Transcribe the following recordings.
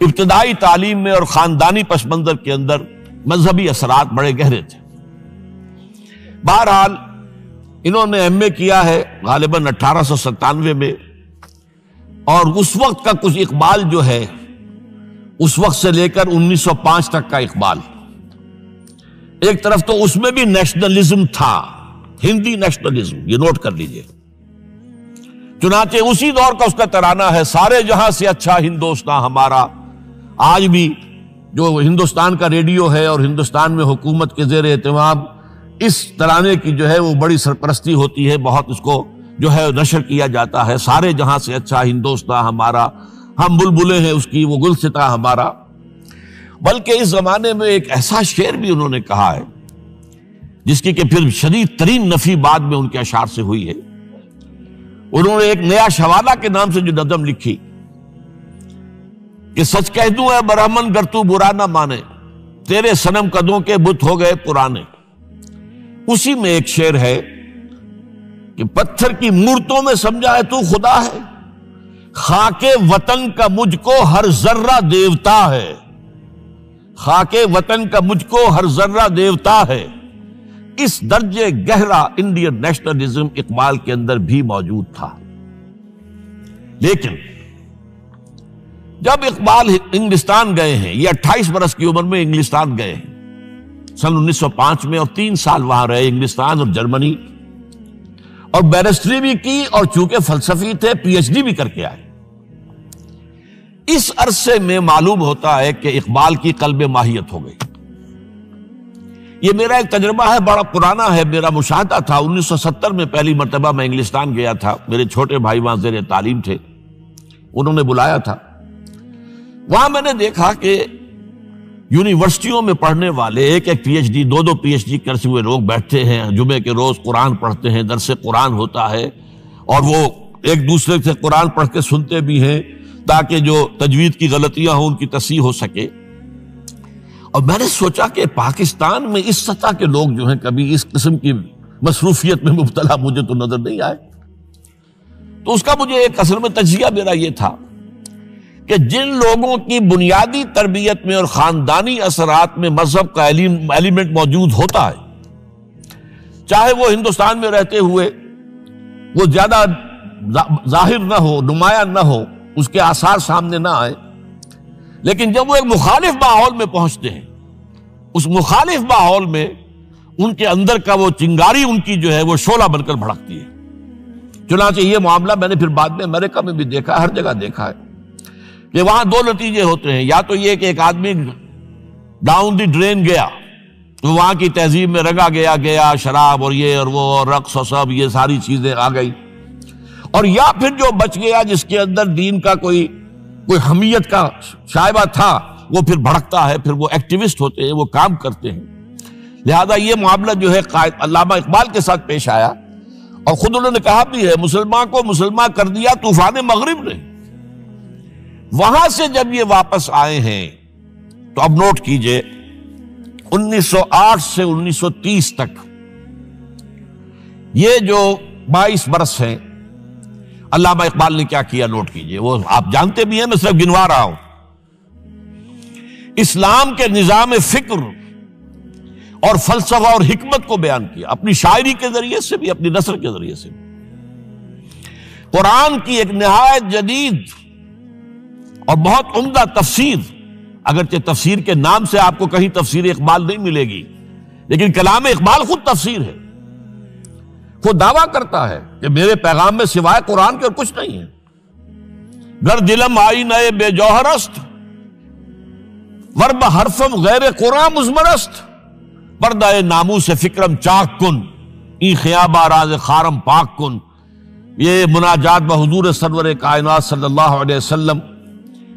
ابتدائی تعلیم میں اور خاندانی پس منظر کے اندر مذہبی اثرات بڑے گہرے تھے۔ بہرحال انہوں نے ایم اے کیا ہے غالباً 1897 میں، اور اس وقت کا کچھ اقبال جو ہے، اس وقت سے لے کر 1905 تک کا اقبال، ایک طرف تو اس میں بھی نیشنلزم تھا، ہندی نیشنلزم، یہ نوٹ کر لیجئے۔ چنانچہ اسی دور کا اس کا ترانہ ہے، سارے جہاں سے اچھا ہندوستان ہمارا۔ آج بھی جو ہندوستان کا ریڈیو ہے اور ہندوستان میں حکومت کے زیر اہتمام اس ترانے کی جو ہے وہ بڑی سرپرستی ہوتی ہے، بہت اس کو جو ہے نشر کیا جاتا ہے، سارے جہاں سے اچھا ہندوستان ہمارا، ہم بلبلیں ہیں اس کی، وہ گلستاں ہمارا۔ بلکہ اس زمانے میں ایک ایسا شعر بھی انہوں نے کہا ہے جس کی کہ پھر شدید ترین نفی بعد میں ان کے اشعار سے ہوئی ہے۔ انہوں نے ایک نیا شوالہ کے نام سے جو نظم لکھی کہ سچ کہہ دوں اے برہمن گر تو برا نہ مانے، تیرے صنم قدوں کے بت ہو گئے پرانے۔ اسی میں ایک شعر ہے کہ پتھر کی مورتوں میں سمجھا ہے تو خدا ہے، خاک وطن کا مجھ کو ہر ذرہ دیوتا ہے، خاک وطن کا مجھ کو ہر ذرہ دیوتا ہے۔ اس درجے گہرا انڈین نیشنلزم اقبال کے اندر بھی موجود تھا۔ لیکن جب اقبال انگلستان گئے ہیں، یہ 28 برس کی عمر میں انگلستان گئے ہیں سن 1905 میں، اور 3 سال وہاں رہے انگلستان اور جرمنی، اور بیرسٹری بھی کی، اور چونکہ فلسفی تھے پی ایچ ڈی بھی کر کے آئے۔ اس عرصے میں معلوم ہوتا ہے کہ اقبال کی قلب ماہیت ہو گئی۔ یہ میرا ایک تجربہ ہے، بڑا پرانا ہے، میرا مشاہدہ تھا۔ 1970 میں پہلی مرتبہ میں انگلستان گیا تھا، میرے چھوٹے بھائی وہاں زیر تعلیم تھے، انہوں نے بلایا تھا۔ وہاں میں نے دیکھا کہ یونیورسٹیوں میں پڑھنے والے ایک ایک P H D, 2 P H D کرتے ہوئے لوگ بیٹھتے ہیں، جمعے کے روز قرآن پڑھتے ہیں، درس قرآن ہوتا ہے، اور وہ ایک دوسرے سے قرآن پڑھ کے سنتے بھی ہیں تاکہ جو تجوید کی غلطیاں ہوں ان کی تصحیح ہو سکے۔ اور میں نے سوچا کہ پاکستان میں اس سطح کے لوگ جو ہیں کبھی اس قسم کی مصروفیت میں مبتلا مجھے تو نظر نہیں آئے۔ تو اس کا مجھے ایک اصل میں تجزیہ میرا یہ تھا کہ جن لوگوں کی بنیادی تربیت میں اور خاندانی اثرات میں مذہب کا ایلیمنٹ موجود ہوتا ہے، چاہے وہ ہندوستان میں رہتے ہوئے وہ زیادہ ظاہر نہ ہو، نمایاں نہ ہو، اس کے آثار سامنے نہ آئے، لیکن جب وہ ایک مخالف ماحول میں پہنچتے ہیں، اس مخالف ماحول میں ان کے اندر کا وہ چنگاری ان کی جو ہے وہ شعلہ بن کر بھڑکتی ہے۔ چنانچہ یہ معاملہ میں نے پھر بعد میں امریکہ میں بھی دیکھا، ہر جگہ دیکھا ہے کہ وہاں 2 نتیجے ہوتے ہیں، یا تو یہ کہ ایک آدمی ڈاؤن دی ڈرین گیا تو وہاں کی تہذیب میں رنگا گیا شراب اور یہ اور وہ اور رقص اور سب یہ ساری چیزیں آ گئی، اور یا پھر جو بچ گیا جس کے اندر دین کا کوئی حمیت کا شائبہ تھا وہ پھر بھڑکتا ہے، پھر وہ ایکٹیوسٹ ہوتے ہیں، وہ کام کرتے ہیں۔ لہذا یہ معاملہ جو ہے علامہ اقبال کے ساتھ پیش آیا، اور خود انہوں نے کہا بھی ہے مسلمان کو مسلمان کر دیا طوفان مغرب نے۔ وہاں سے جب یہ واپس آئے ہیں تو اب نوٹ کیجئے 1908 سے 1930 تک یہ جو 22 برس ہیں، علامہ اقبال نے کیا کیا نوٹ کیجئے، وہ آپ جانتے بھی ہیں، میں صرف گنوا رہا ہوں۔ اسلام کے نظام فکر اور فلسفہ اور حکمت کو بیان کیا، اپنی شاعری کے ذریعے سے بھی، اپنی نثر کے ذریعے سے بھی۔ قرآن کی ایک نہایت جدید اور بہت عمدہ تفسیر، اگرچہ تفسیر کے نام سے آپ کو کہیں تفسیر اقبال نہیں ملے گی، لیکن کلام اقبال خود تفسیر ہے۔ وہ دعویٰ کرتا ہے کہ میرے پیغام میں سوائے قرآن کے اور کچھ نہیں ہے۔ گر دلم آئی نئے بے جوہر است، ورب حرفم غیر قرآن مزمرست، پردہ ناموس فکرم چاک کن، ای خیابہ راز خارم پاک کن۔ یہ مناجات بحضور سرور کائنات صلی اللہ علیہ وسلم،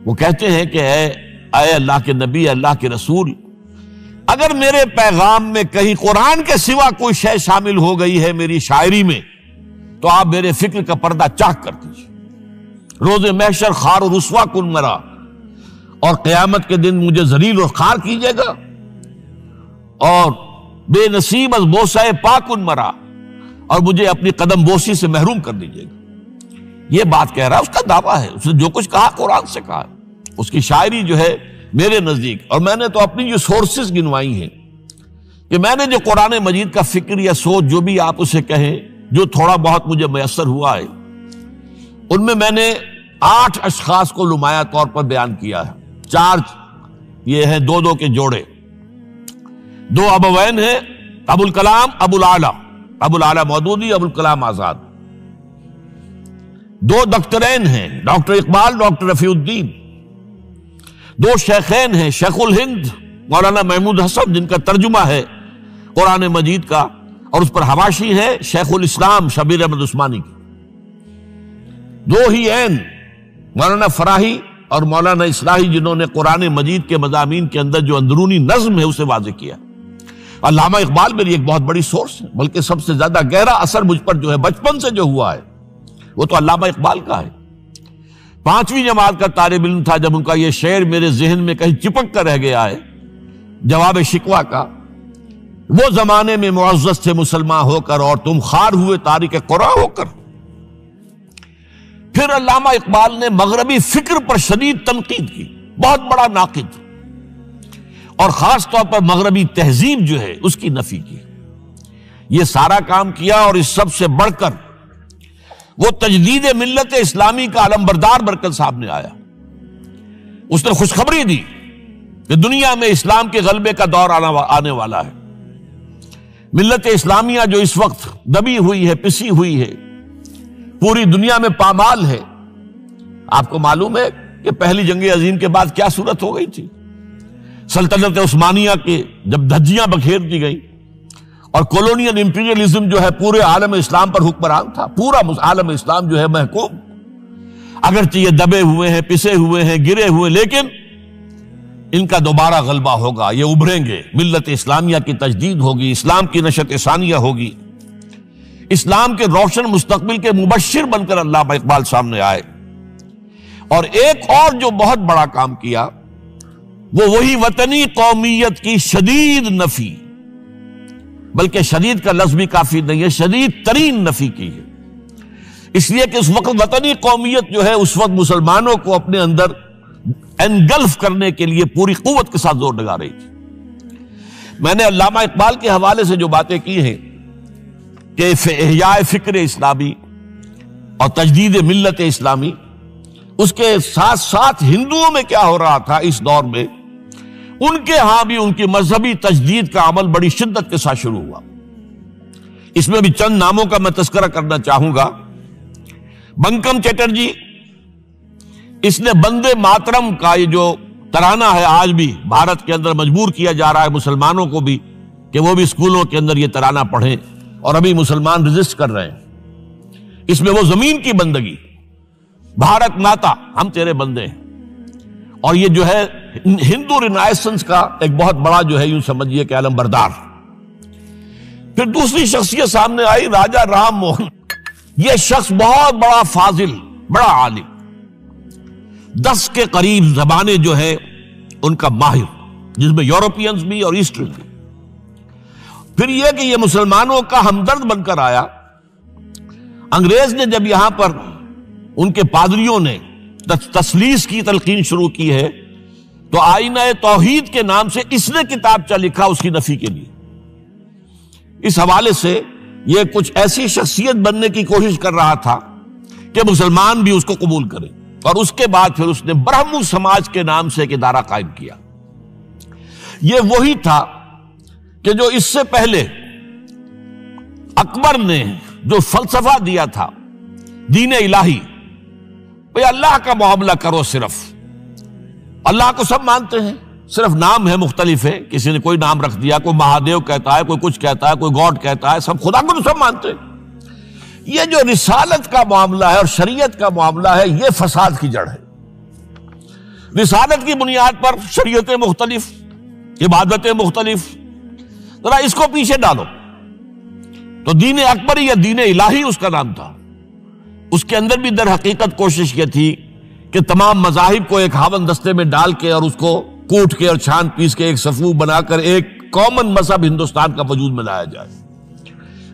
وہ کہتے ہیں کہ اے اللہ کے نبی، اللہ کے رسول، اگر میرے پیغام میں کہیں قرآن کے سوا کوئی شے شامل ہو گئی ہے میری شاعری میں تو آپ میرے فکر کا پردہ چاک کر دیجیے۔ روز محشر خار و رسوا کن مرا، اور قیامت کے دن مجھے ذلیل اور خار کیجیے گا، اور بے نصیب از بوسہ پاکن مرا، اور مجھے اپنی قدم بوسی سے محروم کر دیجیے گا۔ یہ بات کہہ رہا ہے، اس کا دعویٰ ہے، اس نے جو کچھ کہا قرآن سے کہا۔ اس کی شاعری جو ہے میرے نزدیک، اور میں نے تو اپنی جو سورسز گنوائی ہیں کہ میں نے جو قرآن مجید کا فکر یا سوچ جو بھی آپ اسے کہیں، جو تھوڑا بہت مجھے میسر ہوا ہے، ان میں نے 8 اشخاص کو نمایاں طور پر بیان کیا ہے۔ 4 یہ ہیں 2 کے جوڑے، 2 ابوین ہیں، ابو الکلام ابو العلا مودودی، ابو الکلام آزاد۔ 2 دکترین ہیں، ڈاکٹر اقبال، ڈاکٹر رفیع الدین۔ 2 شیخین ہیں، شیخ الہند مولانا محمود حسن، جن کا ترجمہ ہے قرآن مجید کا، اور اس پر حواشی ہے شیخ الاسلام شبیر احمد عثمانی کی۔ 2 ہی عین مولانا فراہی اور مولانا اصلاحی، جنہوں نے قرآن مجید کے مضامین کے اندر جو اندرونی نظم ہے اسے واضح کیا۔ علامہ اقبال میری ایک بہت بڑی سورس ہے، بلکہ سب سے زیادہ گہرا اثر مجھ پر جو ہے بچپن سے جو ہوا ہے وہ تو علامہ اقبال کا ہے۔ 5ویں جماعت کا طالب علم تھا جب ان کا یہ شعر میرے ذہن میں کہیں چپک کر رہ گیا ہے، جواب شکوہ کا، وہ زمانے میں معزز تھے مسلمان ہو کر اور تم خوار ہوئے تارک قرآن ہو کر۔ پھر علامہ اقبال نے مغربی فکر پر شدید تنقید کی، بہت بڑا ناقد، اور خاص طور پر مغربی تہذیب جو ہے اس کی نفی کی۔ یہ سارا کام کیا، اور اس سب سے بڑھ کر وہ تجدید ملت اسلامی کا علمبردار بن کر سامنے آیا۔ اس نے خوشخبری دی کہ دنیا میں اسلام کے غلبے کا دور آنے والا ہے۔ ملت اسلامیہ جو اس وقت دبی ہوئی ہے، پسی ہوئی ہے، پوری دنیا میں پامال ہے۔ آپ کو معلوم ہے کہ پہلی جنگ عظیم کے بعد کیا صورت ہو گئی تھی؟ سلطنت عثمانیہ کے جب دھجیاں بکھیر دی گئی اور کولونیل امپیریلزم جو ہے پورے عالم اسلام پر حکمران تھا، پورا عالم اسلام جو ہے محکوم، اگرچہ یہ دبے ہوئے ہیں، پسے ہوئے ہیں، گرے ہوئے، لیکن ان کا دوبارہ غلبہ ہوگا، یہ ابھریں گے، ملت اسلامیہ کی تجدید ہوگی، اسلام کی نشت ثانیہ ہوگی، اسلام کے روشن مستقبل کے مبشر بن کر علامہ اقبال سامنے آئے۔ اور ایک اور جو بہت بڑا کام کیا وہ وہی وطنی قومیت کی شدید نفی، بلکہ شدید کا لفظ بھی کافی نہیں ہے، شدید ترین نفی کی ہے، اس لیے کہ اس وقت وطنی قومیت جو ہے اس وقت مسلمانوں کو اپنے اندر انگلف کرنے کے لیے پوری قوت کے ساتھ زور لگا رہی تھی۔ میں نے علامہ اقبال کے حوالے سے جو باتیں کی ہیں کہ احیاء فکر اسلامی اور تجدید ملت اسلامی، اس کے ساتھ ساتھ ہندوؤں میں کیا ہو رہا تھا اس دور میں، ان کے ہاں بھی ان کی مذہبی تجدید کا عمل بڑی شدت کے ساتھ شروع ہوا۔ اس میں بھی چند ناموں کا میں تذکرہ کرنا چاہوں گا۔ بنکم چیٹرجی، اس نے بندے ماترم کا یہ جو ترانہ ہے آج بھی بھارت کے اندر مجبور کیا جا رہا ہے مسلمانوں کو بھی کہ وہ بھی اسکولوں کے اندر یہ ترانہ پڑھیں، اور ابھی مسلمان رجسٹ کر رہے ہیں۔ اس میں وہ زمین کی بندگی، بھارت ماتا ہم تیرے بندے ہیں، اور یہ جو ہے ہندو رینائسنس کا ایک بہت بڑا جو ہے یوں سمجھیے کہ علم بردار۔ پھر دوسری شخصیت سامنے آئی، راجہ رام موہن۔ یہ شخص بہت بڑا فاضل، بڑا عالم، 10 کے قریب زبانیں جو ہے ان کا ماہر، جس میں یورپینز بھی اور ایسٹرن بھی۔ پھر یہ کہ یہ مسلمانوں کا ہمدرد بن کر آیا۔ انگریز نے جب یہاں پر ان کے پادریوں نے تثلیث کی تلقین شروع کی ہے تو آئینہ توحید کے نام سے اس نے کتابچہ لکھا اس کی نفی کے لیے۔ اس حوالے سے یہ کچھ ایسی شخصیت بننے کی کوشش کر رہا تھا کہ مسلمان بھی اس کو قبول کریں، اور اس کے بعد پھر اس نے برہمو سماج کے نام سے ایک ادارہ قائم کیا۔ یہ وہی تھا کہ جو اس سے پہلے اکبر نے جو فلسفہ دیا تھا دین الہی، بھئی اللہ کا معاملہ کرو، صرف اللہ کو سب مانتے ہیں، صرف نام ہے مختلف ہے، کسی نے کوئی نام رکھ دیا، کوئی مہادیو کہتا ہے، کوئی کچھ کہتا ہے، کوئی گاڈ کہتا ہے، سب خدا کو تو سب مانتے ہیں۔ یہ جو رسالت کا معاملہ ہے اور شریعت کا معاملہ ہے، یہ فساد کی جڑ ہے۔ رسالت کی بنیاد پر شریعتیں مختلف، عبادتیں مختلف، ذرا اس کو پیچھے ڈالو۔ تو دین اکبری یا دین الہی اس کا نام تھا۔ اس کے اندر بھی در حقیقت کوشش یہ تھی کہ تمام مذاہب کو ایک ہاون دستے میں ڈال کے اور اس کو کوٹ کے اور چھان پیس کے ایک صفوف بنا کر ایک کامن مذہب ہندوستان کا وجود میں لایا جائے۔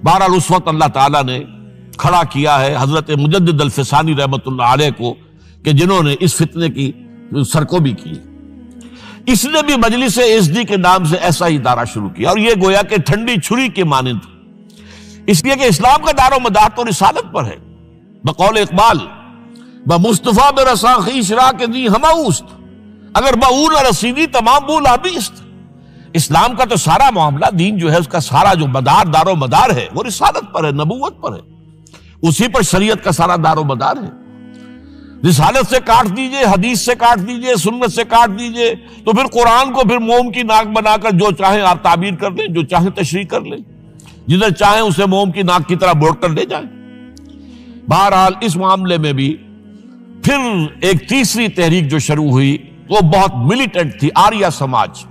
بہرحال اس وقت اللہ تعالیٰ نے کھڑا کیا ہے حضرت مجدد الفسانی رحمۃ اللہ علیہ کو، کہ جنہوں نے اس فتنے کی سر کو بھی کی. اس نے بھی مجلس ازدی کے نام سے ایسا ہی ادارہ شروع کیا، اور یہ گویا کہ ٹھنڈی چھری کے مانند، اس لیے کہ اسلام کا دار و مدار تو رسالت پر ہے. بقول اقبال بمصطفیٰ برساں خویش را کے دی ہماؤست، اگر باؤ نہ رسیدی تمام بول آبیست. اسلام کا تو سارا معاملہ، دین جو ہے اس کا سارا جو مدار، دار و مدار ہے، وہ رسالت پر ہے، نبوت پر ہے. اسی پر شریعت کا سارا دار و مدار ہے. رسالت سے کاٹ دیجئے، حدیث سے کاٹ دیجئے، سنت سے کاٹ دیجئے، تو پھر قرآن کو پھر موم کی ناک بنا کر جو چاہیں آپ تعبیر کر لیں، جو چاہیں تشریح کر لیں، جدھر چاہیں اسے موم کی ناک کی طرح بوڑ کر لے جائیں. بہرحال اس معاملے میں بھی پھر ایک تیسری تحریک جو شروع ہوئی وہ بہت ملیٹنٹ تھی، آریہ سماج.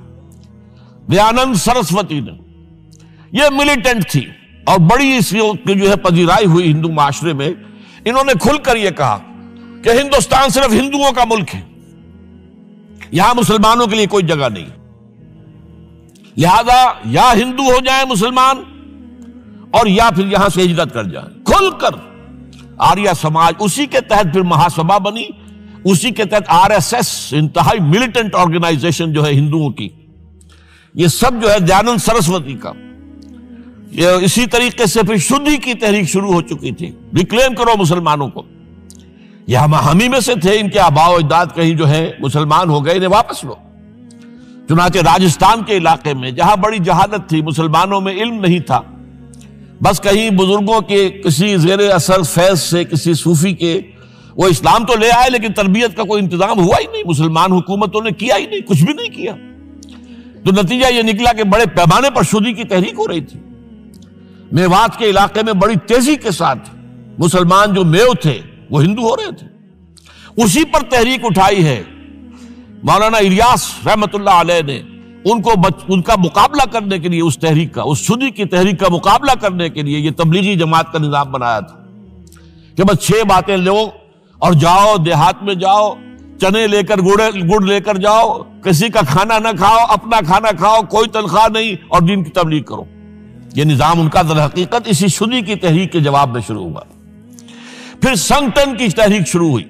دیانند سرسوتی نے، یہ ملیٹنٹ تھی اور بڑی اس کی جو ہے پذیرائی ہوئی ہندو معاشرے میں. انہوں نے کھل کر یہ کہا کہ ہندوستان صرف ہندوؤں کا ملک ہے، یہاں مسلمانوں کے لیے کوئی جگہ نہیں، لہذا یا ہندو ہو جائیں مسلمان اور یا پھر یہاں سے ہجرت کر جائیں. کھل کر آریہ سماج، اسی کے تحت پھر مہاسبھا بنی، اسی کے تحت RSS، انتہائی ملیٹنٹ آرگنائزیشن جو ہے ہندوؤں کی، یہ سب جو ہے دیانند سرسوتی کا. یہ اسی طریقے سے پھر شدھی کی تحریک شروع ہو چکی تھی، ریکلیم کرو مسلمانوں کو. یہ ہم ہی میں سے تھے، ان کے آباء و اجداد کہیں جو ہے مسلمان ہو گئے، انہیں واپس لو. چنانچہ راجستھان کے علاقے میں جہاں بڑی جہالت تھی، مسلمانوں میں علم نہیں تھا، بس کہیں بزرگوں کے کسی زیر اثر فیض سے، کسی صوفی کے، وہ اسلام تو لے آئے لیکن تربیت کا کوئی انتظام ہوا ہی نہیں، مسلمان حکومتوں نے کیا ہی نہیں، کچھ بھی نہیں کیا. تو نتیجہ یہ نکلا کہ بڑے پیمانے پر شدھی کی تحریک ہو رہی تھی. میوات کے علاقے میں بڑی تیزی کے ساتھ مسلمان جو میو تھے وہ ہندو ہو رہے تھے. اسی پر تحریک اٹھائی ہے مولانا الیاس رحمت اللہ علیہ نے. ان کا مقابلہ کرنے کے لیے، اس تحریک کا، اس شدھی کی تحریک کا مقابلہ کرنے کے لیے یہ تبلیغی جماعت کا نظام بنایا تھا کہ بس 6 باتیں لو اور جاؤ، دیہات میں جاؤ، چنے لے کر گڑ لے کر جاؤ، کسی کا کھانا نہ کھاؤ، اپنا کھانا کھاؤ، کوئی تنخواہ نہیں، اور دین کی تبلیغ کرو. یہ نظام ان کا در حقیقت اسی شدھی کی تحریک کے جواب میں شروع ہوا. پھر سنگٹن کی تحریک شروع ہوئی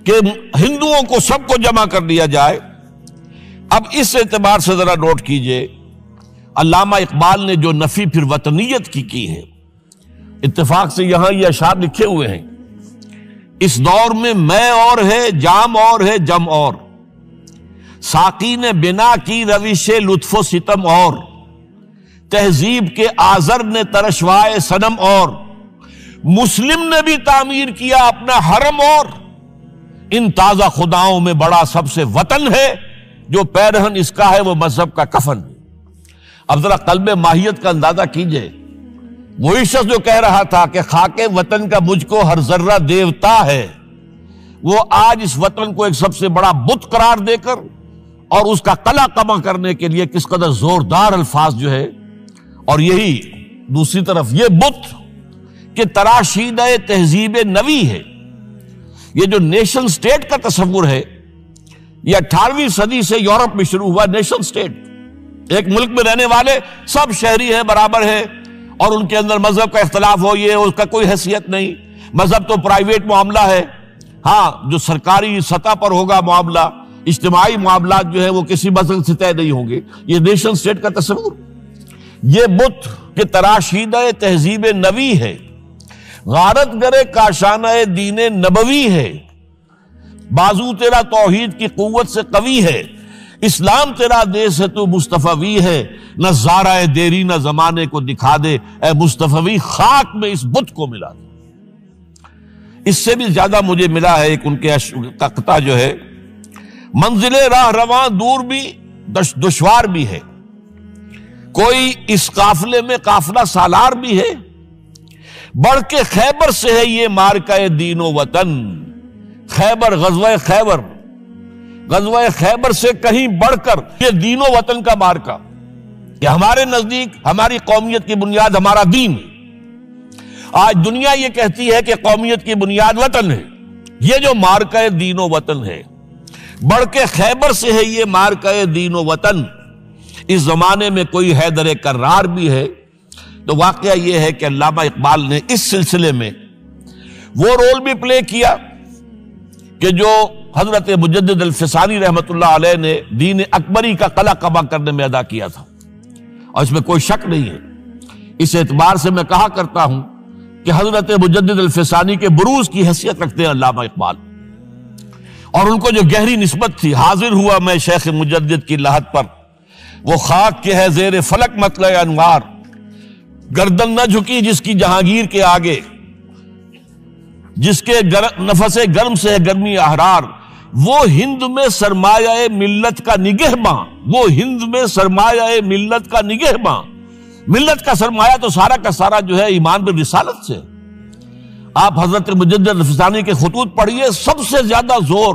کہ ہندوؤں کو سب کو جمع کر لیا جائے. اب اس اعتبار سے ذرا نوٹ کیجئے، علامہ اقبال نے جو نفی پھر وطنیت کی ہے، اتفاق سے یہاں یہ اشعار لکھے ہوئے ہیں: اس دور میں میں اور ہے، جام اور ہے، جم اور، ساقی نے بنا کی روش لطف و ستم اور، تہذیب کے آزر نے ترشوائے صنم اور، مسلم نے بھی تعمیر کیا اپنا حرم اور، ان تازہ خداؤں میں بڑا سب سے وطن ہے، جو پیرہن اس کا ہے وہ مذہب کا کفن. اب ذرا قلب ماہیت کا اندازہ کیجئے. وہی شخص جو کہہ رہا تھا کہ خاک وطن کا مجھ کو ہر ذرہ دیوتا ہے، وہ آج اس وطن کو ایک سب سے بڑا بت قرار دے کر اور اس کا قلع قمع کرنے کے لیے کس قدر زوردار الفاظ جو ہے. اور یہی دوسری طرف یہ بت کہ تراشیدہ تہذیب نوی ہے. یہ جو نیشن سٹیٹ کا تصور ہے، یہ 18ویں صدی سے یورپ میں شروع ہوا. نیشن سٹیٹ، ایک ملک میں رہنے والے سب شہری ہیں، برابر ہیں، اور ان کے اندر مذہب کا اختلاف ہو، یہ اس کا کوئی حیثیت نہیں. مذہب تو پرائیویٹ معاملہ ہے، ہاں جو سرکاری سطح پر ہوگا معاملہ، اجتماعی معاملات جو ہے وہ کسی مذہب سے طے نہیں ہوں گے. یہ نیشن سٹیٹ کا تصور. یہ بت کہ تراشیدہ تہذیب نوی ہے، غارت گرے کاشانہ دین نبوی ہے، بازو تیرا توحید کی قوت سے قوی ہے، اسلام تیرا دیس ہے تو مصطفی ہے، نہ زارہ دیری نہ زمانے کو دکھا دے، اے مصطفی خاک میں اس بت کو ملا دے. اس سے بھی زیادہ مجھے ملا ہے ایک ان کے قطعہ جو ہے: منزل راہ رواں دور بھی دشوار بھی ہے، کوئی اس قافلے میں قافلہ سالار بھی ہے، بڑھ کے خیبر سے ہے یہ مارکہ دین و وطن. خیبر، غزوہ خیبر سے کہیں بڑھ کر یہ دین و وطن کا مارکہ، کہ ہمارے نزدیک ہماری قومیت کی بنیاد ہمارا دین. آج دنیا یہ کہتی ہے کہ قومیت کی بنیاد وطن ہے. یہ جو مارکہ دین و وطن ہے، بڑھ کے خیبر سے ہے یہ مارکہ دین و وطن. اس زمانے میں کوئی حیدر کرار بھی ہے. تو واقعہ یہ ہے کہ علامہ اقبال نے اس سلسلے میں وہ رول بھی پلے کیا کہ جو حضرت مجدد الفسانی رحمت اللہ علیہ نے دین اکبری کا قلع قبا کرنے میں ادا کیا تھا، اور اس میں کوئی شک نہیں ہے۔ اس اعتبار سے میں کہا کرتا ہوں کہ حضرت مجدد الفسانی کے بروز کی حیثیت رکھتے ہیں علامہ اقبال، اور ان کو جو گہری نسبت تھی، حاضر ہوا میں شیخ مجدد کی لحد پر، وہ خاک کے ہے زیر فلک مطلع انوار، گردن نہ جھکی جس کی جہانگیر کے آگے، جس کے نفس گرم سے ہے گرمی احرار، وہ ہند میں سرمایہ ملت کا نگہباں، وہ ہند میں سرمایہ ملت کا نگہباں۔ ملت کا سرمایہ تو سارا کا سارا جو ہے ایمان بالرسالت سے۔ آپ حضرت مجدد الفسانی کے خطوط پڑھیے، سب سے زیادہ زور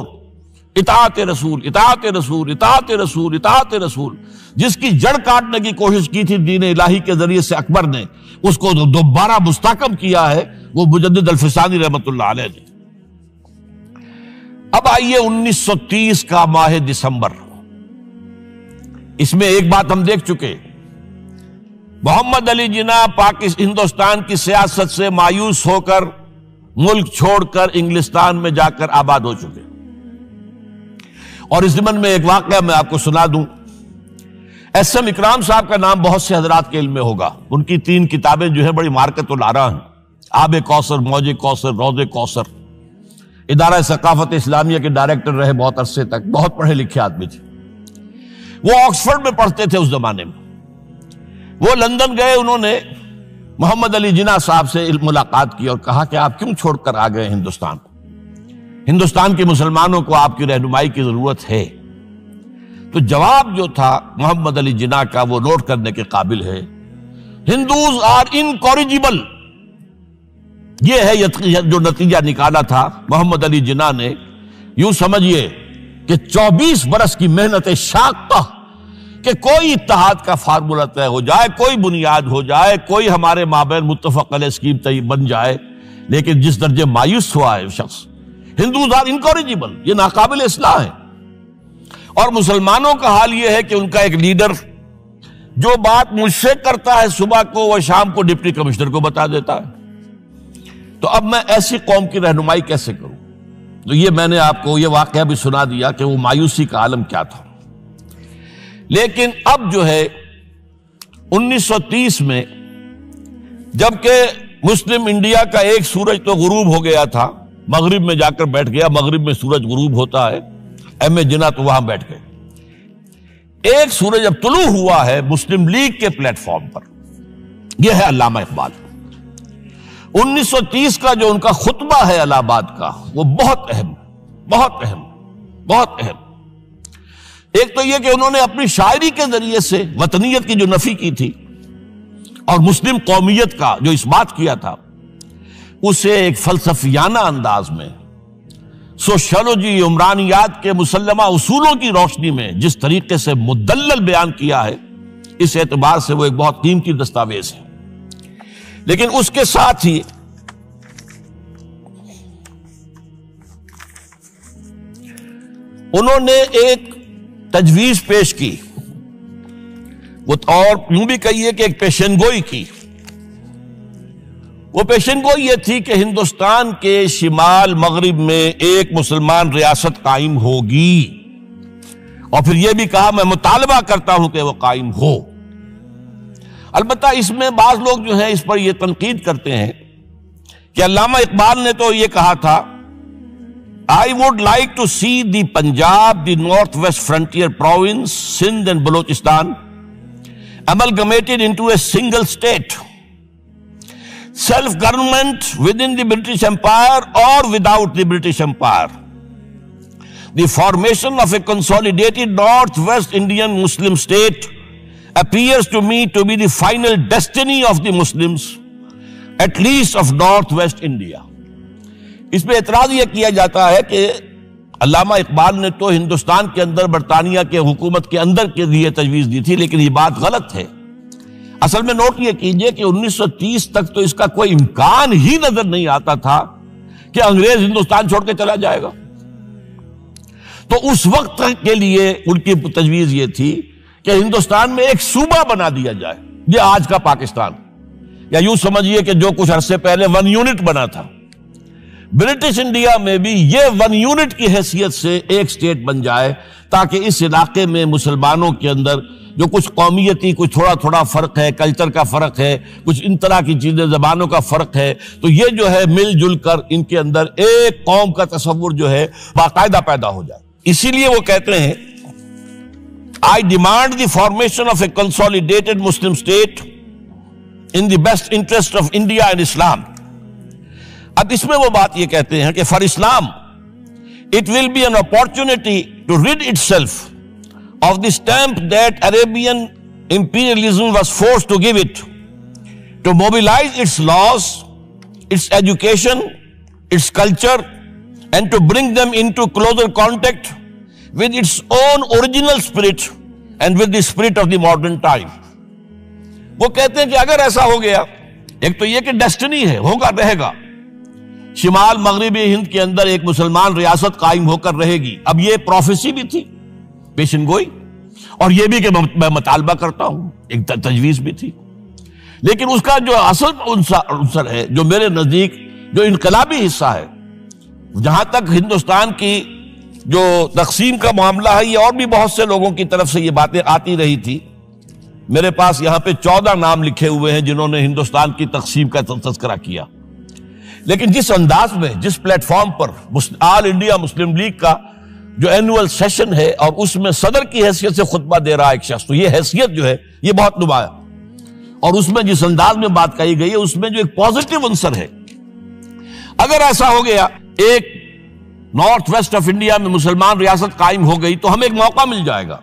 اطاعت رسول، اطاعت رسول، اطاعت رسول، اطاعت رسول، جس کی جڑ کاٹنے کی کوشش کی تھی دین الہی کے ذریعے سے اکبر نے، اس کو دوبارہ مستحکم کیا ہے وہ مجدد الفسانی رحمت اللہ علیہ نے۔ اب آئیے 1930 کا ماہ دسمبر، اس میں ایک بات ہم دیکھ چکے، محمد علی جناح ہندوستان کی سیاست سے مایوس ہو کر ملک چھوڑ کر انگلستان میں جا کر آباد ہو چکے، اور اس ضمن میں ایک واقعہ میں آپ کو سنا دوں۔ ایس ایم اکرام صاحب کا نام بہت سے حضرات کے علم میں ہوگا، ان کی 3 کتابیں جو ہیں بڑی مارکت الآراء ہیں، آب کوثر، موج کوثر، روض کوثر۔ ادارہ ثقافت اسلامیہ کے ڈائریکٹر رہے بہت عرصے تک، بہت پڑھے لکھے آدمی تھے۔ وہ آکسفورڈ میں پڑھتے تھے اس زمانے میں، وہ لندن گئے، انہوں نے محمد علی جناح صاحب سے ملاقات کی اور کہا کہ آپ کیوں چھوڑ کر آ گئے ہندوستان؟ ہندوستان کے مسلمانوں کو آپ کی رہنمائی کی ضرورت ہے۔ تو جواب جو تھا محمد علی جناح کا وہ نوٹ کرنے کے قابل ہے۔ ہندوز آر انکوریجیبل، یہ ہے جو نتیجہ نکالا تھا محمد علی جناح نے۔ یوں سمجھیے کہ 24 برس کی محنت شاقہ کہ کوئی اتحاد کا فارمولہ طے ہو جائے، کوئی بنیاد ہو جائے، کوئی ہمارے مابین متفق علیہ اسکیم بن جائے، لیکن جس درجے مایوس ہوا ہے شخص، ہندوز آر انکوریجیبل، یہ ناقابل اصلاح ہے۔ اور مسلمانوں کا حال یہ ہے کہ ان کا ایک لیڈر جو بات مجھ سے کرتا ہے صبح کو، وہ شام کو ڈپٹی کمشنر کو بتا دیتا ہے۔ تو اب میں ایسی قوم کی رہنمائی کیسے کروں؟ تو یہ میں نے آپ کو یہ واقعہ بھی سنا دیا کہ وہ مایوسی کا عالم کیا تھا۔ لیکن اب جو ہے 1930 میں، جبکہ مسلم انڈیا کا ایک سورج تو غروب ہو گیا تھا، مغرب میں جا کر بیٹھ گیا، مغرب میں سورج غروب ہوتا ہے، ایم اے جناح تو وہاں بیٹھ گئے۔ ایک سورج اب طلوع ہوا ہے مسلم لیگ کے پلیٹ فارم پر، یہ ہے علامہ اقبال۔ 1930 کا جو ان کا خطبہ ہے الہ آباد کا، وہ بہت اہم، بہت اہم، بہت اہم۔ ایک تو یہ کہ انہوں نے اپنی شاعری کے ذریعے سے وطنیت کی جو نفی کی تھی اور مسلم قومیت کا جو اس بات کیا تھا، اسے ایک فلسفیانہ انداز میں سوشیولوجی، عمرانیات کے مسلمہ اصولوں کی روشنی میں جس طریقے سے مدلل بیان کیا ہے، اس اعتبار سے وہ ایک بہت قیمتی دستاویز ہے۔ لیکن اس کے ساتھ ہی انہوں نے ایک تجویز پیش کی، وہ اور یوں بھی کہیے کہ ایک پیشن گوئی کی۔ وہ پیشن گوئی یہ تھی کہ ہندوستان کے شمال مغرب میں ایک مسلمان ریاست قائم ہوگی، اور پھر یہ بھی کہا میں مطالبہ کرتا ہوں کہ وہ قائم ہو۔ البتہ اس میں بعض لوگ جو ہیں اس پر یہ تنقید کرتے ہیں کہ علامہ اقبال نے تو یہ کہا تھا I would like to see the Punjab, the Northwest Frontier Province, Sindh and Balochistan amalgamated into a single state, self-government within the British Empire or without the British Empire. The formation of a consolidated Northwest Indian Muslim state appears to me to be the final destiny of the Muslims, at least of Northwest India. اس پہ اعتراض یہ کیا جاتا ہے کہ علامہ اقبال نے تو ہندوستان کے اندر برطانیہ کے حکومت کے اندر کے لیے تجویز دی تھی، لیکن یہ بات غلط ہے۔ اصل میں نوٹ یہ کیجئے کہ 1930 تک تو اس کا کوئی امکان ہی نظر نہیں آتا تھا کہ انگریز ہندوستان چھوڑ کے چلا جائے گا۔ تو اس وقت کے لیے ان کی تجویز یہ تھی کہ ہندوستان میں ایک صوبہ بنا دیا جائے، یہ آج کا پاکستان، یا یوں سمجھیے کہ جو کچھ عرصے پہلے 1 یونٹ بنا تھا، برٹش انڈیا میں بھی یہ 1 یونٹ کی حیثیت سے ایک سٹیٹ بن جائے، تاکہ اس علاقے میں مسلمانوں کے اندر جو کچھ قومیتی کچھ تھوڑا تھوڑا فرق ہے، کلچر کا فرق ہے، کچھ ان طرح کی چیزیں، زبانوں کا فرق ہے، تو یہ جو ہے مل جل کر ان کے اندر ایک قوم کا تصور جو ہے باقاعدہ پیدا ہو جائے۔ اسی لیے وہ کہتے ہیں I demand the formation of a consolidated Muslim state in the best interest of India and Islam۔ اب اس میں وہ بات یہ کہتے ہیں کہ for Islam it will be an opportunity to rid itself of the stamp that Arabian imperialism was forced to give it, to mobilize its laws, its education, its culture, and to bring them into closer contact with its own original spirit and with the spirit of the modern time۔ وہ کہتے ہیں کہ اگر ایسا ہو گیا، ایک تو یہ کہ ڈیسٹنی ہے، ہوگا، رہے گا، شمال مغربی ہند کے اندر ایک مسلمان ریاست قائم ہو کر رہے گی۔ اب یہ پروفیسی بھی تھی، پیشن گوئی، اور یہ بھی کہ میں مطالبہ کرتا ہوں، ایک تجویز بھی تھی، لیکن اس کا جو اصل عنصر ہے، جو میرے نزدیک جو انقلابی حصہ ہے، جہاں تک ہندوستان کی جو تقسیم کا معاملہ ہے، یہ اور بھی بہت سے لوگوں کی طرف سے یہ باتیں آتی رہی تھی۔ میرے پاس یہاں پہ 14 نام لکھے ہوئے ہیں جنہوں نے ہندوستان کی تقسیم کا تذکرہ کیا، لیکن جس انداز میں، جس پلیٹ فارم پر آل انڈیا مسلم لیگ کا جو اینول سیشن ہے اور اس میں صدر کی حیثیت سے خطبہ دے رہا ہے ایک شخص، تو یہ حیثیت جو ہے یہ بہت نمایاں، اور اس میں جس انداز میں بات کہی گئی ہے اس میں جو ایک پازیٹیو عنصر ہے۔ اگر ایسا ہو گیا، ایک نارتھ ویسٹ آف انڈیا میں مسلمان ریاست قائم ہو گئی، تو ہمیں ایک موقع مل جائے گا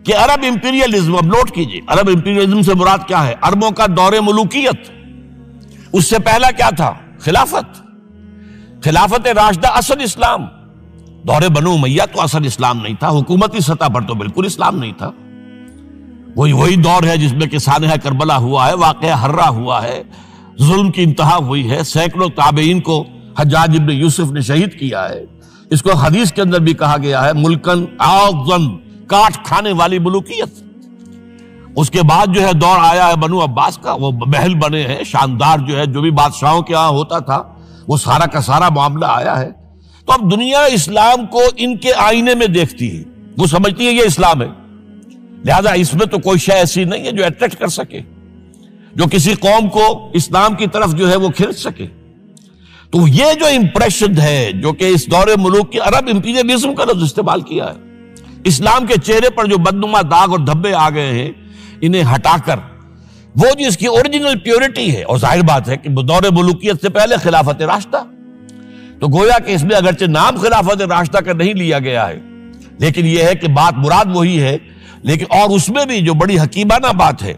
کہ عرب امپیریلزم، اب نوٹ کیجئے، عرب امپیریلزم سے مراد کیا ہے؟ عربوں کا دور ملوکیت۔ اس سے پہلا کیا تھا؟ خلافت راشدہ، اصل اسلام۔ دور بنو امیہ تو اصل اسلام نہیں تھا، حکومتی سطح پر تو بالکل اسلام نہیں تھا۔ وہی دور ہے جس میں کہ سانحہ کربلا ہوا ہے، واقعہ حرہ ہوا ہے، ظلم کی انتہا ہوئی ہے، سینکڑوں تابعین کو حجاج ابن یوسف نے شہید کیا ہے۔ اس کو حدیث کے اندر بھی کہا گیا ہے ملکن اعظم، کاٹ کھانے والی ملوکیت۔ اس کے بعد جو ہے دور آیا ہے بنو عباس کا، وہ محل بنے ہیں شاندار، جو ہے جو بھی بادشاہوں کے ہاں ہوتا تھا وہ سارا کا سارا معاملہ آیا ہے۔ تو اب دنیا اسلام کو ان کے آئینے میں دیکھتی ہے، وہ سمجھتی ہے یہ اسلام ہے، لہذا اس میں تو کوئی شے ایسی نہیں ہے جو اٹریکٹ کر سکے، جو کسی قوم کو اسلام کی طرف جو ہے وہ کھینچ سکے۔ تو یہ جو امپریشن ہے، جو کہ اس دور ملوک کی عرب امپیریلزم کا لفظ استعمال کیا ہے، اسلام کے چہرے پر جو بدنما داغ اور دھبے آ گئے ہیں، انہیں ہٹا کر وہ جو اس کی اوریجنل پیورٹی ہے، اور ظاہر بات ہے کہ دور ملوکیت سے پہلے خلافت راشدہ، تو گویا کہ اس میں اگرچہ نام خلافت راشدہ کا نہیں لیا گیا ہے، لیکن یہ ہے کہ بات مراد وہی ہے، لیکن اور اس میں بھی جو بڑی حکیمانہ بات ہے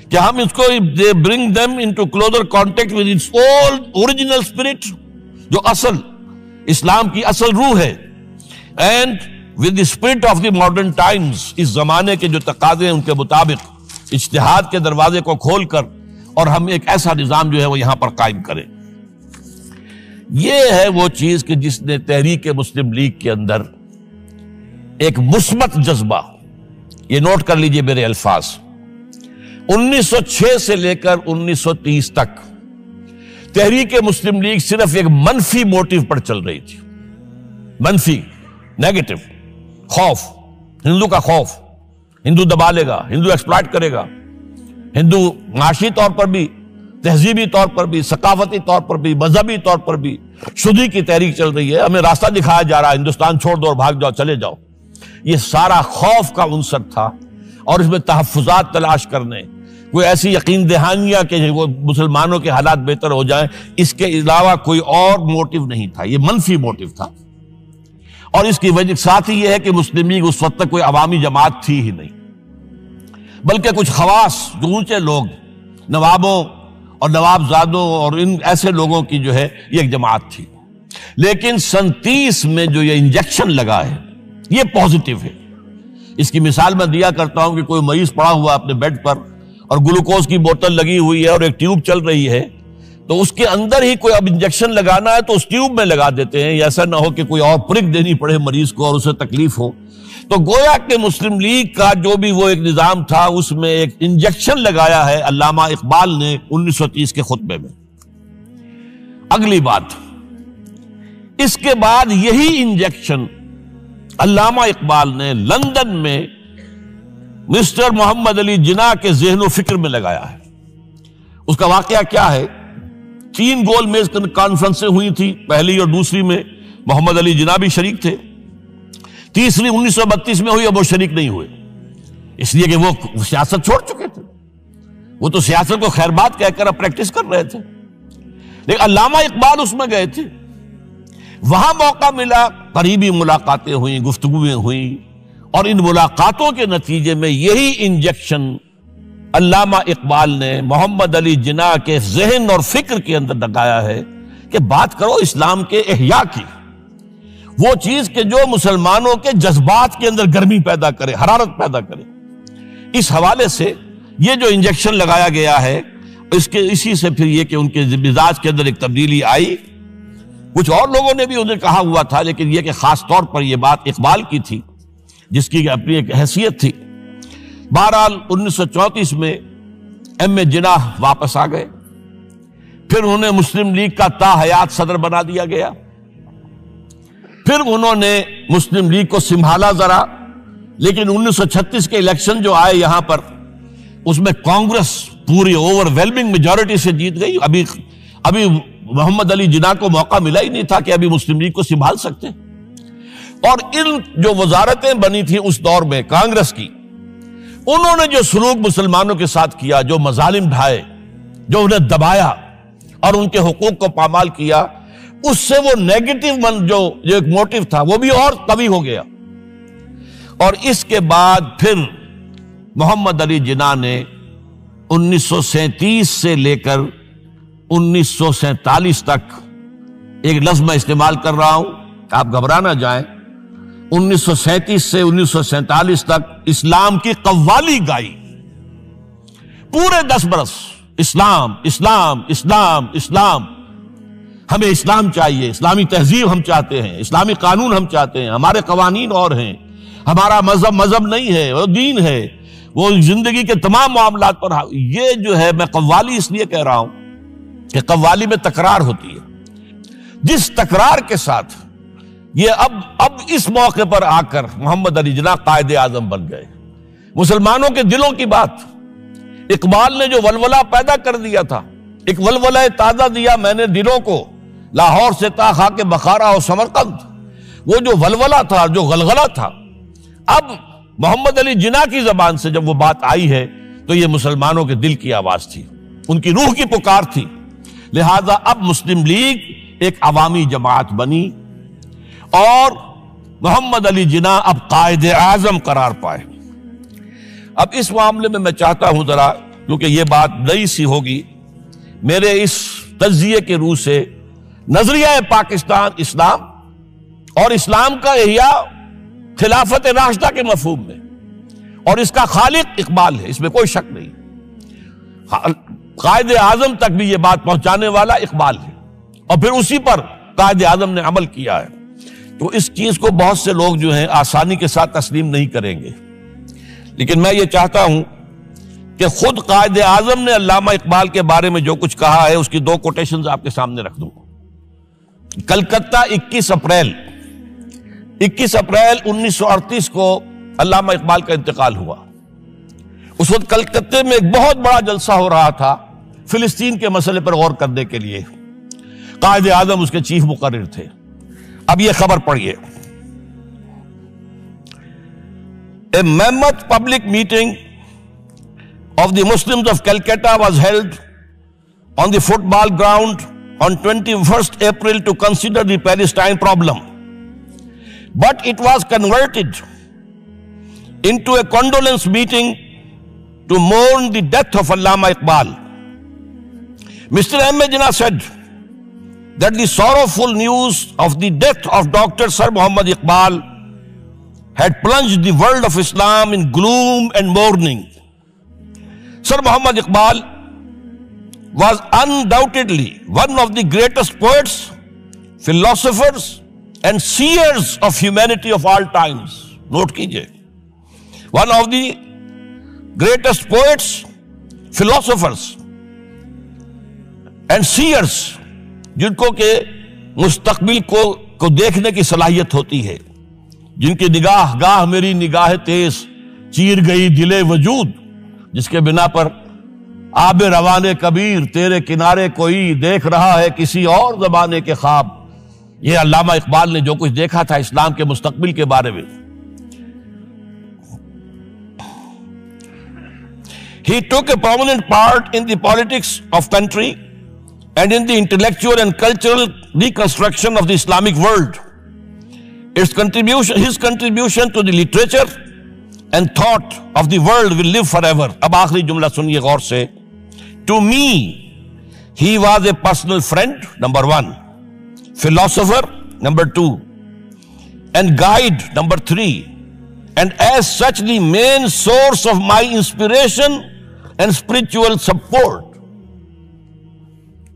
کہ ہم اس کو they bring them into closer contact with its old original spirit، جو اصل اسلام کی اصل روح ہے، and with the spirit of the modern times، اس زمانے کے جو تقاضے ہیں ان کے مطابق اجتہاد کے دروازے کو کھول کر، اور ہم ایک ایسا نظام جو ہے وہ یہاں پر قائم کریں۔ یہ ہے وہ چیز کہ جس نے تحریک مسلم لیگ کے اندر ایک مثبت جذبہ، یہ نوٹ کر لیجئے میرے الفاظ، 1906 سے لے کر 1930 تک تحریک مسلم لیگ صرف ایک منفی موٹیو پر چل رہی تھی، منفی، نیگیٹو، خوف، ہندو کا خوف، ہندو دبا لے گا، ہندو ایکسپلائٹ کرے گا، ہندو معاشی طور پر بھی، تہذیبی طور پر بھی، ثقافتی طور پر بھی، مذہبی طور پر بھی شدی کی تحریک چل رہی ہے، ہمیں راستہ دکھایا جا رہا ہے، ہندوستان چھوڑ دو اور بھاگ جاؤ، چلے جاؤ۔ یہ سارا خوف کا عنصر تھا، اور اس میں تحفظات تلاش کرنے، کوئی ایسی یقین دہانیاں کہ وہ مسلمانوں کے حالات بہتر ہو جائیں، اس کے علاوہ کوئی اور موٹیو نہیں تھا، یہ منفی موٹیو تھا۔ اور اس کی وجہ ساتھ ہی یہ ہے کہ مسلم لیگ اس وقت تک کوئی عوامی جماعت تھی ہی نہیں، بلکہ کچھ خواص، جو اونچے لوگ، نوابوں اور نواب زادوں اور ان ایسے لوگوں کی جو ہے یہ ایک جماعت تھی۔ لیکن 37 میں جو یہ انجیکشن لگا ہے یہ پازیٹیو ہے۔ اس کی مثال میں دیا کرتا ہوں کہ کوئی مریض پڑا ہوا اپنے بیڈ پر اور گلوکوز کی بوتل لگی ہوئی ہے اور ایک ٹیوب چل رہی ہے، تو اس کے اندر ہی کوئی اب انجیکشن لگانا ہے تو اس ٹیوب میں لگا دیتے ہیں، ایسا نہ ہو کہ کوئی اور پرک دینی پڑے مریض کو اور اسے تکلیف ہو۔ تو گویا کہ مسلم لیگ کا جو بھی وہ ایک نظام تھا، اس میں ایک انجیکشن لگایا ہے علامہ اقبال نے 1930 کے خطبے میں۔ اگلی بات، اس کے بعد یہی انجیکشن علامہ اقبال نے لندن میں مسٹر محمد علی جناح کے ذہن و فکر میں لگایا ہے۔ اس کا واقعہ کیا ہے؟ 3 گول میز کانفرنسیں ہوئی تھی، پہلی اور دوسری میں محمد علی جناح بھی شریک تھے، تیسری 1932 میں ہوئی، اب وہ شریک نہیں ہوئے، اس لیے کہ وہ سیاست چھوڑ چکے تھے، وہ تو سیاست کو خیر بات کہہ کر اب پریکٹس کر رہے تھے، لیکن علامہ اقبال اس میں گئے تھے، وہاں موقع ملا، قریبی ملاقاتیں ہوئیں، گفتگویں ہوئیں، اور ان ملاقاتوں کے نتیجے میں یہی انجیکشن علامہ اقبال نے محمد علی جناح کے ذہن اور فکر کے اندر لگایا ہے کہ بات کرو اسلام کے احیاء کی، وہ چیز کہ جو مسلمانوں کے جذبات کے اندر گرمی پیدا کرے، حرارت پیدا کرے۔ اس حوالے سے یہ جو انجیکشن لگایا گیا ہے، اسی سے پھر یہ کہ ان کے مزاج کے اندر ایک تبدیلی آئی۔ کچھ اور لوگوں نے بھی انہیں کہا ہوا تھا، لیکن یہ کہ خاص طور پر یہ بات اقبال کی تھی، جس کی اپنی ایک حیثیت تھی۔ بہرحال 1934 میں ایم اے جناح واپس آ گئے، پھر انہیں مسلم لیگ کا تا حیات صدر بنا دیا گیا، پھر انہوں نے مسلم لیگ کو سنبھالا ذرا، لیکن 1936 کے الیکشن جو آئے یہاں پر، اس میں کانگریس پوری اوور ویلمنگ میجورٹی سے جیت گئی۔ ابھی محمد علی جناح کو موقع ملا ہی نہیں تھا کہ ابھی مسلم لیگ کو سنبھال سکتے، اور ان جو وزارتیں بنی تھی اس دور میں کانگریس کی، انہوں نے جو سلوک مسلمانوں کے ساتھ کیا، جو مظالم ڈھائے، جو انہیں دبایا اور ان کے حقوق کو پامال کیا، اس سے وہ نیگیٹو جو ایک موٹیو تھا وہ بھی اور قوی ہو گیا۔ اور اس کے بعد پھر محمد علی جناح نے 1937 سے لے کر 1947 تک، ایک لفظ میں استعمال کر رہا ہوں، آپ گھبرا نہ جائیں، 1937 سے 1947 تک اسلام کی قوالی گائی، پورے 10 برس اسلام اسلام اسلام اسلام، ہمیں اسلام چاہیے، اسلامی تہذیب ہم چاہتے ہیں، اسلامی قانون ہم چاہتے ہیں، ہمارے قوانین اور ہیں، ہمارا مذہب نہیں ہے، وہ دین ہے، وہ زندگی کے تمام معاملات پر۔ یہ جو ہے، میں قوالی اس لیے کہہ رہا ہوں کہ قوالی میں تکرار ہوتی ہے، جس تکرار کے ساتھ یہ اب اس موقع پر آ کر محمد علی جناح قائد اعظم بن گئے۔ مسلمانوں کے دلوں کی بات، اقبال نے جو ولولہ پیدا کر دیا تھا، ایک ولولہ تازہ دیا میں نے دلوں کو، لاہور سے تا خاک بخارا اور سمرقند، وہ جو ولولہ تھا، جو غلغلہ تھا، اب محمد علی جناح کی زبان سے جب وہ بات آئی ہے تو یہ مسلمانوں کے دل کی آواز تھی، ان کی روح کی پکار تھی۔ لہذا اب مسلم لیگ ایک عوامی جماعت بنی اور محمد علی جناح اب قائد اعظم قرار پائے۔ اب اس معاملے میں میں چاہتا ہوں ذرا، کیونکہ یہ بات نئی سی ہوگی، میرے اس تجزیے کے روح سے نظریہ پاکستان اسلام اور اسلام کا احیاء خلافت راشدہ کے مفہوم میں، اور اس کا خالق اقبال ہے، اس میں کوئی شک نہیں، قائد اعظم تک بھی یہ بات پہنچانے والا اقبال ہے، اور پھر اسی پر قائد اعظم نے عمل کیا ہے۔ تو اس چیز کو بہت سے لوگ جو ہیں آسانی کے ساتھ تسلیم نہیں کریں گے، لیکن میں یہ چاہتا ہوں کہ خود قائد اعظم نے علامہ اقبال کے بارے میں جو کچھ کہا ہے، اس کی 2 کوٹیشنز آپ کے سامنے رکھ دوں۔ کلکتہ 21 اپریل 1938 کو علامہ اقبال کا انتقال ہوا۔ اس وقت کلکتہ میں ایک بہت بڑا جلسہ ہو رہا تھا فلسطین کے مسئلے پر غور کرنے کے لیے، قائد اعظم اس کے چیف مقرر تھے۔ اب یہ خبر پڑھیے، A mammoth public meeting of the Muslims of Calcutta was held on the football ground on 21st April to consider the Palestine problem. But it was converted into a condolence meeting to mourn the death of Allama Iqbal. Mr. M. Jinnah said that the sorrowful news of the death of Dr. Sir Muhammad Iqbal had plunged the world of Islam in gloom and mourning. Sir Muhammad Iqbal was undoubtedly one of the greatest poets, philosophers, and seers of humanity of all times. Note kijiye. One of the greatest poets, philosophers, and seers, جن کو کہ مستقبل کو کو دیکھنے کی صلاحیت ہوتی ہے، جن کی نگاہ گاہ میری نگاہ تیز چیر گئی دل وجود، جس کے بنا پر آب روان کبیر تیرے کنارے کوئی دیکھ رہا ہے کسی اور زمانے کے خواب۔ یہ علامہ اقبال نے جو کچھ دیکھا تھا اسلام کے مستقبل کے بارے میں۔ He took a prominent part in the politics of country and in the intellectual and cultural reconstruction of the Islamic world. His contribution to the literature and thought of the world will live forever. اب آخری جملہ سنیے غور سے۔ To me, he was a personal friend, number one, philosopher, number two, and guide, number three, and as such the main source of my inspiration and spiritual support.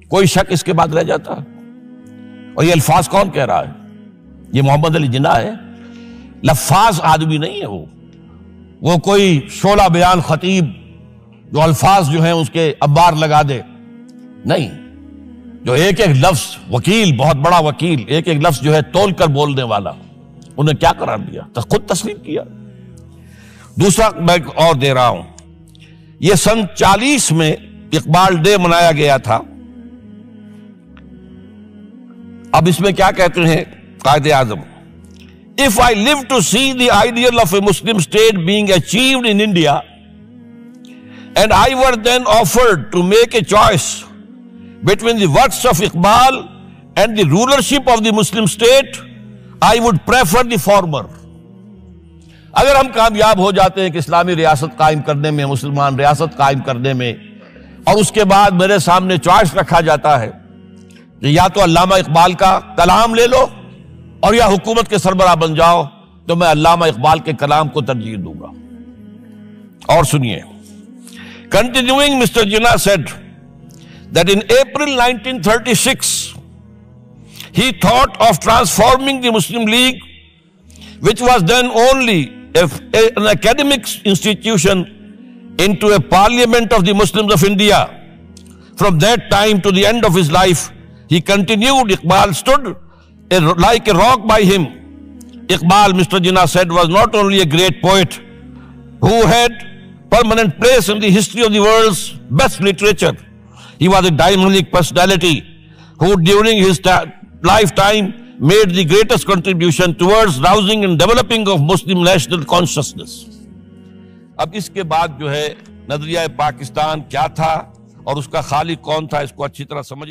کوئی شک اس کے بعد رہ جاتا؟ اور یہ الفاظ کون کہہ رہا ہے؟ یہ محمد علی جناح ہے۔ لفاظ آدمی نہیں ہے وہ کوئی شعلہ بیان خطیب جو الفاظ جو ہیں اس کے ابار لگا دے، نہیں، جو ایک ایک لفظ، وکیل، بہت بڑا وکیل، ایک ایک لفظ جو ہے تول کر بولنے والا، انہیں کیا قرار دیا؟ خود تسلیم کیا۔ دوسرا میں اور دے رہا ہوں، یہ سن 40 میں اقبال ڈے منایا گیا تھا۔ اب اس میں کیا کہتے ہیں Quaid Azam? If I live to see the ideal of a Muslim state being achieved in India, and I were then offered to make a choice between the works of Iqbal and the rulership of the Muslim state, I would prefer the former. اگر ہم کامیاب ہو جاتے ہیں کہ اسلامی ریاست قائم کرنے میں، مسلمان ریاست قائم کرنے میں، اور اس کے بعد میرے سامنے چوائس رکھا جاتا ہے کہ یا تو علامہ اقبال کا کلام لے لو اور یا حکومت کے سربراہ بن جاؤ، تو میں علامہ اقبال کے کلام کو ترجیح دوں گا۔ اور سنیے، Continuing, Mr. Jinnah said that in April 1936, he thought of transforming the Muslim League, which was then only an academic institution, into a parliament of the Muslims of India. From that time to the end of his life, he continued, Iqbal stood like a rock by him. Iqbal, Mr. Jinnah said, was not only a great poet who had permanent place in the history of the world's best literature. He was a dynamic personality who during his lifetime made the greatest contribution towards rousing and developing of Muslim national consciousness. اب اس کے بعد جو ہے نظریہ پاکستان کیا تھا اور اس کا خالق کون تھا، اس کو اچھی طرح سمجھ